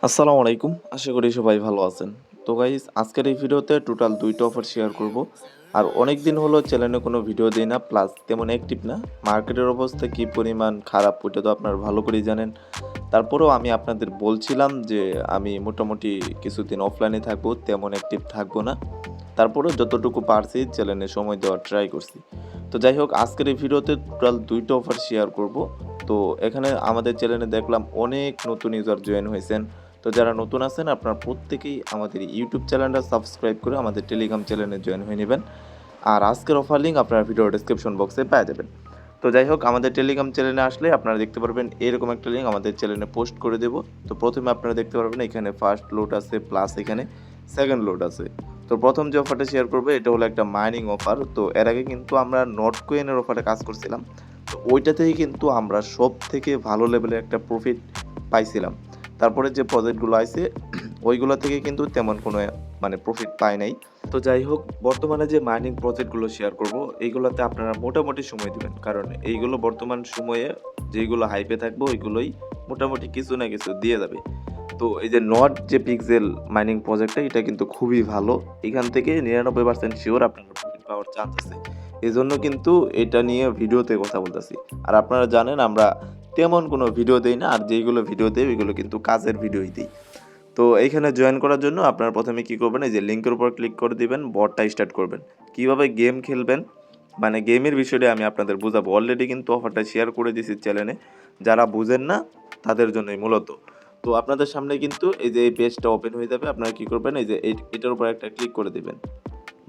আসসালামু আলাইকুম। আশা করি সবাই ভালো আছেন। তো গাইস আজকের এই ভিডিওতে টোটাল ২টা অফার শেয়ার করব। আর অনেক দিন হলো চ্যানেলে কোনো ভিডিও দেই না, প্লাস তেমন অ্যাক্টিভ না। মার্কেটের অবস্থা কি পরিমাণ খারাপ ওইটা তো আপনারা ভালো করেই জানেন। তারপরেও আমি আপনাদের বলছিলাম যে আমি মোটামুটি কিছুদিন অফলাইনে থাকবো, তেমন অ্যাক্টিভ থাকবো না। তারপরেও যতটুকু পারছি চ্যানেলে সময় দেওয়ার ট্রাই করছি। তো যাই হোক আজকের এই ভিডিওতে টোটাল ২টা অফার শেয়ার করব। তো এখানে আমাদের চ্যানেলে দেখলাম অনেক নতুন ইউজার জয়েন হয়েছেন। তো যারা নতুন আছেন আপনারা প্রত্যেকেই আমাদের ইউটিউব চ্যানেলটা সাবস্ক্রাইব করে আমাদের টেলিগ্রাম চ্যানেলে জয়েন হয়ে নেবেন। আর আজকের অফার লিঙ্ক আপনারা ভিডিও ডেসক্রিপশন বক্সে পেয়ে যাবেন। তো যাই হোক আমাদের টেলিগ্রাম চ্যানেলে আসলে আপনারা দেখতে পারবেন এরকম একটা লিঙ্ক আমাদের চ্যানেলে পোস্ট করে দেব। তো প্রথমে আপনারা দেখতে পারবেন এখানে ফার্স্ট লোড আছে, প্লাস এখানে সেকেন্ড লোড আছে। তো প্রথম যে অফারটা শেয়ার করবো এটা হলো একটা মাইনিং অফার। তো এর আগে কিন্তু আমরা নট কয়েনের অফারে কাজ করছিলাম। তো ওইটাতেই কিন্তু আমরা সব থেকে ভালো লেভেলের একটা প্রফিট পাইছিলাম। তারপরে যে প্রজেক্টগুলো আছে ওইগুলো থেকে কিন্তু তেমন কোনো প্রফিট পাই নাই। তো যাই হোক বর্তমানে যে মাইনিং প্রজেক্টগুলো শেয়ার করব এইগুলোতে আপনারা মোটামুটি সময় দিবেন, কারণ এইগুলো বর্তমান সময়ে যেইগুলো হাইপে থাকবে ওইগুলোই মোটামুটি কিছু না কিছু দিয়ে যাবে। তো এই যে নট যে পিক্সেল মাইনিং প্রজেক্টটা এটা কিন্তু খুবই ভালো। এখান থেকে 99% শিওর আপনারা প্রফিট পাওয়ার চান্স আছে। এই জন্য কিন্তু এটা নিয়ে ভিডিওতে কথা বলতেছি। আর আপনারা জানেন আমরা তেমন কোনো ভিডিও দেই না, আর যেইগুলো ভিডিও দেই ওইগুলো কিন্তু কাজের ভিডিওই দিই। তো এইখানে জয়েন করার জন্য আপনারা প্রথমে কি করবেন, এই যে লিঙ্কের উপর ক্লিক করে দিবেন, বটটা স্টার্ট করবেন। কিভাবে গেম খেলবেন গেমের বিষয়টা আমি আপনাদের বুঝাবো। অলরেডি কিন্তু অফারটা শেয়ার করে দিয়েছি চ্যানেলে, যারা বুঝেন না তাদের জন্যই মূলত। তো আপনাদের সামনে কিন্তু এই যে এই পেজটা ওপেন হয়ে যাবে। আপনারা কি করবেন, এই যে এটার উপর একটা ক্লিক করে দিবেন,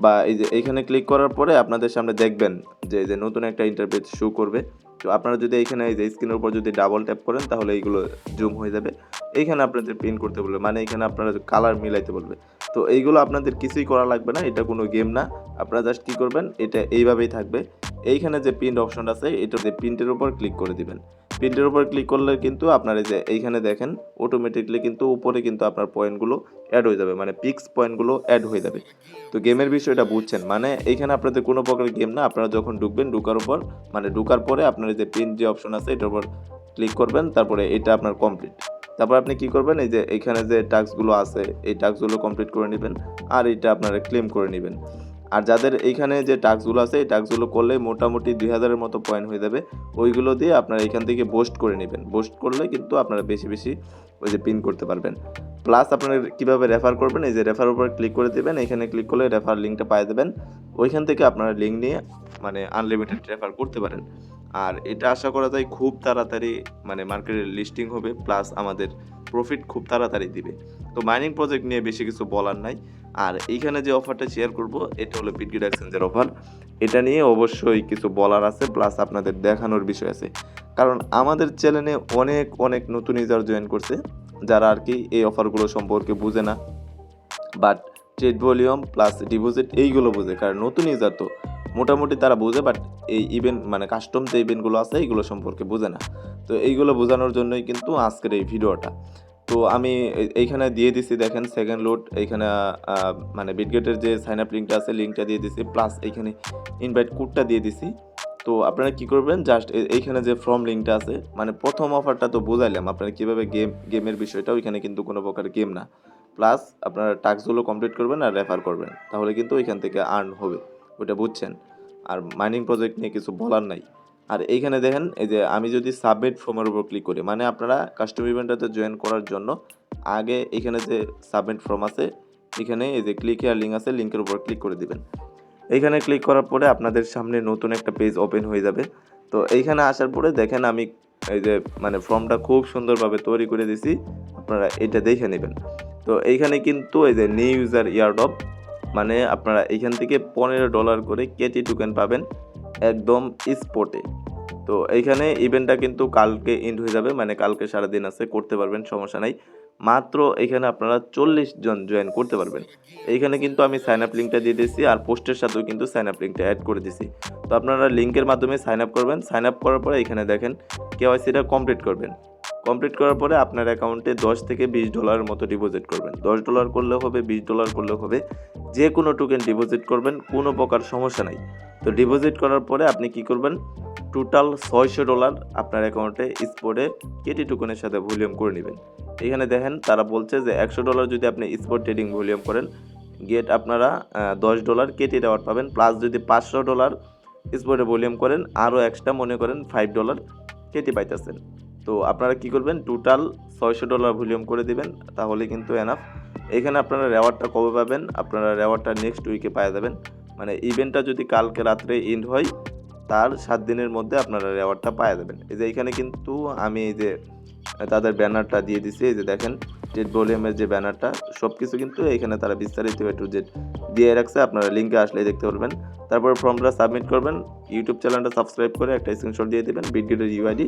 বা এই যে এইখানে ক্লিক করার পরে আপনাদের সামনে দেখবেন যে এই যে নতুন একটা ইন্টারফেস শো করবে। তো আপনারা যদি এইখানে এই যে স্ক্রিনের উপর যদি ডাবল ট্যাপ করেন তাহলে এইগুলো জুম হয়ে যাবে। এইখানে আপনাদের প্রিন্ট করতে বলবে, এইখানে আপনারা কালার মিলাইতে বলবে। তো এইগুলো আপনাদের কিছুই করা লাগবে না, এটা কোনো গেম না। আপনারা জাস্ট কী করবেন, এটা এইভাবেই থাকবে। এইখানে যে প্রিন্ট অপশন আছে এটা প্রিন্টের উপর ক্লিক করে দিবেন। প্রিন্টের উপর ক্লিক করলে কিন্তু আপনার এই যে এইখানে দেখেন অটোমেটিকলি কিন্তু উপরে কিন্তু আপনার পয়েন্টগুলো অ্যাড হয়ে যাবে, পিক্স পয়েন্টগুলো অ্যাড হয়ে যাবে। তো গেমের বিষয়টা বুঝছেন, এইখানে আপনাদের কোনো প্রকার গেম না। আপনারা যখন ঢুকবেন ঢুকার পরে আপনার যে প্রিন্ট যে অপশন আছে এটার উপর ক্লিক করবেন, তারপরে এটা আপনার কমপ্লিট। তারপর আপনি কি করবেন, এই যে এইখানে যে টাস্কগুলো আছে এই টাস্কগুলো কমপ্লিট করে নেবেন, আর এটা আপনারা ক্লেম করে নেবেন। আর যাদের এইখানে যে টাস্কগুলো আছে এই টাস্কগুলো করলে মোটামুটি 2000-এর মতো পয়েন্ট হয়ে যাবে। ওইগুলো দিয়ে আপনারা এখান থেকে বোস্ট করে নেবেন। বোস্ট করলে কিন্তু আপনারা বেশি বেশি ওই যে পিন করতে পারবেন। প্লাস আপনারা কীভাবে রেফার করবেন, এই যে রেফার উপর ক্লিক করে দেবেন। এখানে ক্লিক করলে রেফার লিঙ্কটা পাই দেবেন। ওইখান থেকে আপনারা লিঙ্ক নিয়ে আনলিমিটেড রেফার করতে পারেন। আর এটা আশা করা যায় খুব তাড়াতাড়ি মার্কেটে লিস্টিং হবে, প্লাস আমাদের প্রফিট খুব তাড়াতাড়ি দিবে। তো মাইনিং প্রজেক্ট নিয়ে বেশি কিছু বলার নাই। আর এইখানে যে অফারটা শেয়ার করব এটা হলো বিটগেট এক্সচেঞ্জের অফার। এটা নিয়ে অবশ্যই কিছু বলার আছে, প্লাস আপনাদের দেখানোর বিষয় আছে। কারণ আমাদের চ্যানেলে অনেক অনেক নতুন ইউজার জয়েন করছে, যারা আর কি এই অফারগুলো সম্পর্কে বুঝে না, but trade volume plus deposit এইগুলো বোঝে। কারণ নতুন ইউজার তো মোটামুটি তারা বোঝে, বাট এই ইভেন্ট কাস্টম যে ইভেন্টগুলো আছে এইগুলো সম্পর্কে বোঝে না। তো এইগুলো বোঝানোর জন্যই কিন্তু আজকের এই ভিডিওটা। তো আমি এইখানে দিয়ে দিছি দেখেন সেকেন্ড লোড। এইখানে বিটগেটের যে সাইন আপ লিঙ্কটা আছে লিঙ্কটা দিয়ে দিছি, প্লাস এইখানে ইনভাইট কোডটা দিয়ে দিছি। তো আপনারা কি করবেন, জাস্ট এইখানে যে ফর্ম লিঙ্কটা আছে, প্রথম অফারটা তো বুঝাইলাম আপনারা কীভাবে গেমের বিষয়টা। ওইখানে কিন্তু কোনো প্রকার গেম না। প্লাস আপনারা টাস্কগুলো কমপ্লিট করবেন আর রেফার করবেন, তাহলে কিন্তু ওইখান থেকে আর্ন হবে, ওইটা বুঝছেন। আর মাইনিং প্রজেক্ট নিয়ে কিছু বলার নাই। আর এইখানে দেখেন এই যে আমি যদি সাবমিট ফর্মের উপর ক্লিক করি, আপনারা কাস্টম ইভেন্টটাতে জয়েন করার জন্য আগে এখানে যে সাবমিট ফর্ম আছে এখানে এই যে ক্লিক হেয়ার লিঙ্ক আছে, লিঙ্কের উপর ক্লিক করে দিবেন। এইখানে ক্লিক করার পরে আপনাদের সামনে নতুন একটা পেজ ওপেন হয়ে যাবে। তো এইখানে আসার পরে দেখেন আমি এই যে ফর্মটা খুব সুন্দরভাবে তৈরি করে দিছি, আপনারা এটা দেখে নেবেন। তো এইখানে কিন্তু এই যে নিউ ইউজার ইয়ারড্রপ, আপনারা এইখান থেকে $15 করে কেটি টোকেন পাবেন একদম স্পটে। তো এইখানে ইভেন্টটা কিন্তু কালকে এন্ড হয়ে যাবে, কালকে সারাদিন আছে, করতে পারবেন, সমস্যা নাই। মাত্র এখানে আপনারা 40 জন জয়েন করতে পারবেন। এইখানে কিন্তু আমি সাইন আপ লিঙ্কটা দিয়ে দিয়েছি, আর পোস্টের সাথেও কিন্তু সাইন আপ লিঙ্কটা অ্যাড করে দিয়েছি। তো আপনারা লিঙ্কের মাধ্যমে সাইন আপ করবেন। সাইন আপ করার পরে এখানে দেখেন কেওয়াইসিটা কমপ্লিট করবেন। কমপ্লিট করার পরে আপনার অ্যাকাউন্টে $10 থেকে $20 মতো ডিপোজিট করবেন। $10 করলেও হবে, $20 করলেও হবে। যে কোনো টোকেন ডিপোজিট করবেন, কোনো প্রকার সমস্যা নাই। তো ডিপোজিট করার পরে আপনি কি করবেন, টোটাল $600 আপনার অ্যাকাউন্টে স্পটে কেটি টোকেনের সাথে ভলিউম করে নেবেন। এখানে দেখেন তারা বলছে যে $100 যদি আপনি স্পট ট্রেডিং ভলিউম করেন গেট আপনারা $10 কেটি রেওয়ার্ড পাবেন, প্লাস যদি $500 স্পটে ভলিউম করেন আরও এক্সট্রা মনে করেন $5 কেটি পাইতেছেন। তো আপনারা কি করবেন, টোটাল $600 ভলিউম করে দিবেন, তাহলে কিন্তু এনাফ। এখানে আপনারা রেওয়ার্ডটা কবে পাবেন, আপনারা রেওয়ার্ডটা নেক্সট উইকে পাওয়া যাবেন। মানে ইভেন্টটা যদি কালকে রাত্রে এন্ড হয় তার 7 দিনের মধ্যে আপনারা রেওয়ার্ডটা পাওয়া যাবেন। এই যে এখানে কিন্তু আমি এই যে তাদের ব্যানারটা দিয়ে দিছি, এই যে দেখেন ট্রেড ভলিউমের যে ব্যানারটা সব কিছু কিন্তু এখানে তারা বিস্তারিত A to Z দিয়ে রাখছে, আপনারা লিঙ্কে আসলে দেখতে পারবেন। তারপর ফর্মটা সাবমিট করবেন, ইউটিউব চ্যানেলটা সাবস্ক্রাইব করে একটা স্ক্রিনশট দিয়ে দেবেন বিটগেটের ইউআইডি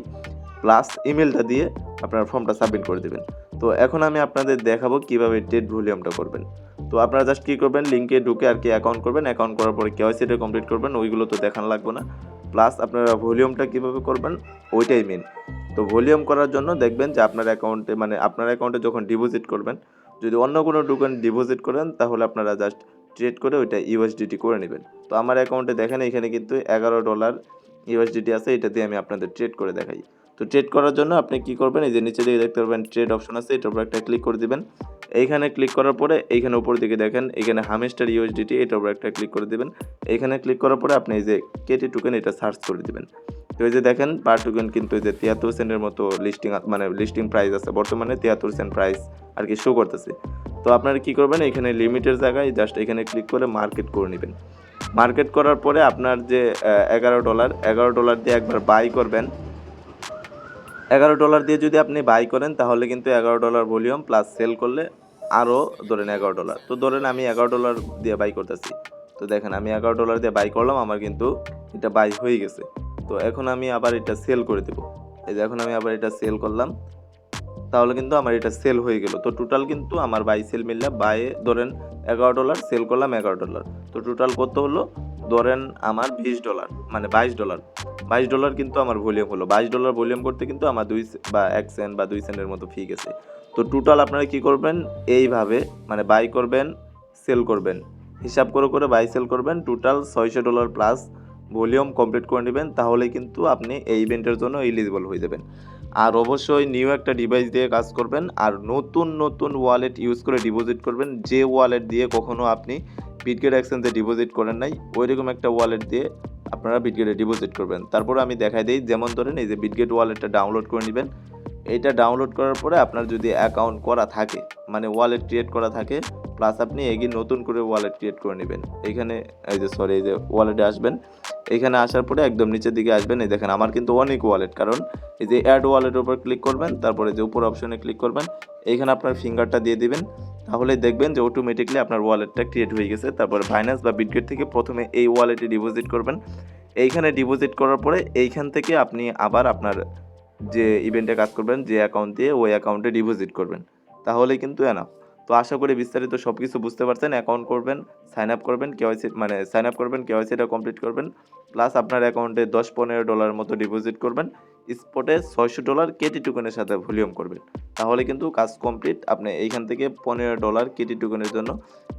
প্লাস ইমেলটা দিয়ে আপনার ফর্মটা সাবমিট করে দেবেন। তো এখন আমি আপনাদের দেখাবো কিভাবে ট্রেড ভলিউমটা করবেন। তো আপনারা জাস্ট কী করবেন, লিঙ্কে ঢুকে আর কি অ্যাকাউন্ট করবেন, অ্যাকাউন্ট করার পরে কেওয়াইসিটা কমপ্লিট করবেন, ওইগুলো তো দেখানো লাগবে না। প্লাস আপনারা ভলিউমটা কীভাবে করবেন ওইটাই মেন। তো ভলিউম করার জন্য দেখবেন যে আপনার অ্যাকাউন্টে মানে আপনার অ্যাকাউন্টে যখন ডিপোজিট করবেন, যদি অন্য কোনো টোকেন ডিপোজিট করেন তাহলে আপনারা জাস্ট ট্রেড করে ওইটা ইউএসডিটি করে নেবেন। তো আমার অ্যাকাউন্টে দেখেন এখানে কিন্তু $11 ইউএসডিটি আছে, এটা দিয়ে আমি আপনাদের ট্রেড করে দেখাই। তো ট্রেড করার জন্য আপনি কি করবেন, এই যে নিচে দিকে দেখতে পারবেন ট্রেড অপশন আছে, এটার উপর একটা ক্লিক করে দিবেন। এইখানে ক্লিক করার পরে এইখানে উপর দিকে দেখেন এখানে হামেস্টার ইউএসডিটি, এটার উপর একটা ক্লিক করে দিবেন। এইখানে ক্লিক করার পরে আপনি এই যে কেটি টোকেন এটা সার্চ করে দিবেন। তো এই যে দেখেন পার টোকেন কিন্তু এই যে 73 সেন্টের মতো লিস্টিং প্রাইস আছে, বর্তমানে 73 সেন্ট প্রাইস আর কি শো করতেছে। তো আপনারা কি করবেন, এখানে লিমিটের জায়গায় জাস্ট এখানে ক্লিক করে মার্কেট করে নেবেন। মার্কেট করার পরে আপনার যে $11 দিয়ে একবার বাই করবেন। $11 দিয়ে যদি আপনি বাই করেন তাহলে কিন্তু $11 ভলিউম প্লাস সেল করলে আরও ধরেন $11। তো ধরেন আমি $11 দিয়ে বাই করতেছি। তো দেখেন আমি $11 দিয়ে বাই করলাম, আমার কিন্তু এটা বাই হয়ে গেছে। তো এখন আমি আবার এটা সেল করে দেবো। এই যে এখন আমি আবার এটা সেল করলাম, তাহলে কিন্তু আমার এটা সেল হয়ে গেল। তো টোটাল কিন্তু আমার বাই সেল মিললে বায়ে ধরেন $11, সেল করলাম $11। তো টোটাল কত হলো, ধরেন আমার $20 মানে $22 কিন্তু আমার ভলিউম হলো। $22 ভলিউম করতে কিন্তু আমার 1 সেন্ট বা 2 সেন্টের মতো ফি গেছে। তো টোটাল আপনারা কি করবেন, এইভাবে মানে বাই করবেন সেল করবেন, হিসাব করে করে বাই সেল করবেন, টোটাল $600 প্লাস ভলিউম কমপ্লিট করে নেবেন, তাহলে কিন্তু আপনি এই ইভেন্টের জন্য এলিজিবল হয়ে যাবেন। আর অবশ্যই নিউ একটা ডিভাইস দিয়ে কাজ করবেন, আর নতুন ওয়ালেট ইউজ করে ডিপোজিট করবেন, যে ওয়ালেট দিয়ে কখনো আপনি বিটগেট এক্সচেঞ্জে ডিপোজিট করেন নাই ওইরকম একটা ওয়ালেট দিয়ে আপনারা বিটগেটে ডিপোজিট করবেন। তারপরে আমি দেখাই দিই, যেমন ধরেন এই যে বিটগেট ওয়ালেটটা ডাউনলোড করে নেবেন। এইটা ডাউনলোড করার পরে আপনার যদি অ্যাকাউন্ট করা থাকে মানে ওয়ালেট ক্রিয়েট করা থাকে, প্লাস আপনি এগিয়ে নতুন করে ওয়ালেট ক্রিয়েট করে নেবেন। এইখানে এই যে ওয়ালেটে আসবেন, এখানে আসার পরে একদম নিচের দিকে আসবেন, এই দেখেন আমার কিন্তু অনেক ওয়ালেট, কারণ এই যে অ্যাড ওয়ালেটের উপর ক্লিক করবেন, তারপরে যে উপর অপশনে ক্লিক করবেন, এইখানে আপনার ফিঙ্গারটা দিয়ে দিবেন, তাহলে দেখবেন যে অটোমেটিকলি আপনার ওয়ালেটটা ক্রিয়েট হয়ে গেছে। তারপরে বাইন্যান্স বা বিটগেট থেকে প্রথমে এই ওয়ালেটে ডিপোজিট করবেন। এইখানে ডিপোজিট করার পরে এইখান থেকে আপনি আবার আপনার যে ইভেন্টে কাজ করবেন যে অ্যাকাউন্ট দিয়ে ওই অ্যাকাউন্টে ডিপোজিট করবেন, তাহলেই কিন্তু এনাফ। তো আশা করি বিস্তারিত সব কিছু বুঝতে পারছেন। অ্যাকাউন্ট করবেন, সাইন আপ করবেন, কেওয়াইসিটা কমপ্লিট করবেন, প্লাস আপনার অ্যাকাউন্টে $10-15 মতো ডিপোজিট করবেন, স্পটে $600 কেটি টোকেনের সাথে ভলিউম করবেন, তাহলে কিন্তু কাজ কমপ্লিট। আপনি এইখান থেকে $15 কেটি টোকেনের জন্য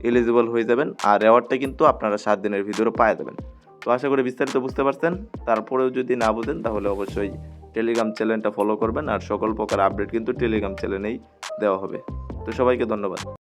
এলিজিবল হয়ে যাবেন, আর রেওয়ার্ডটা কিন্তু আপনারা 7 দিনের ভিতরে পাওয়া যাবেন। তো আশা করি বিস্তারিত বুঝতে পারছেন। তারপরেও যদি না বুঝেন তাহলে অবশ্যই টেলিগ্রাম চ্যানেলটা ফলো করবেন, আর সকল প্রকার আপডেট কিন্তু টেলিগ্রাম চ্যানেলেই দেওয়া হবে। তো সবাইকে ধন্যবাদ।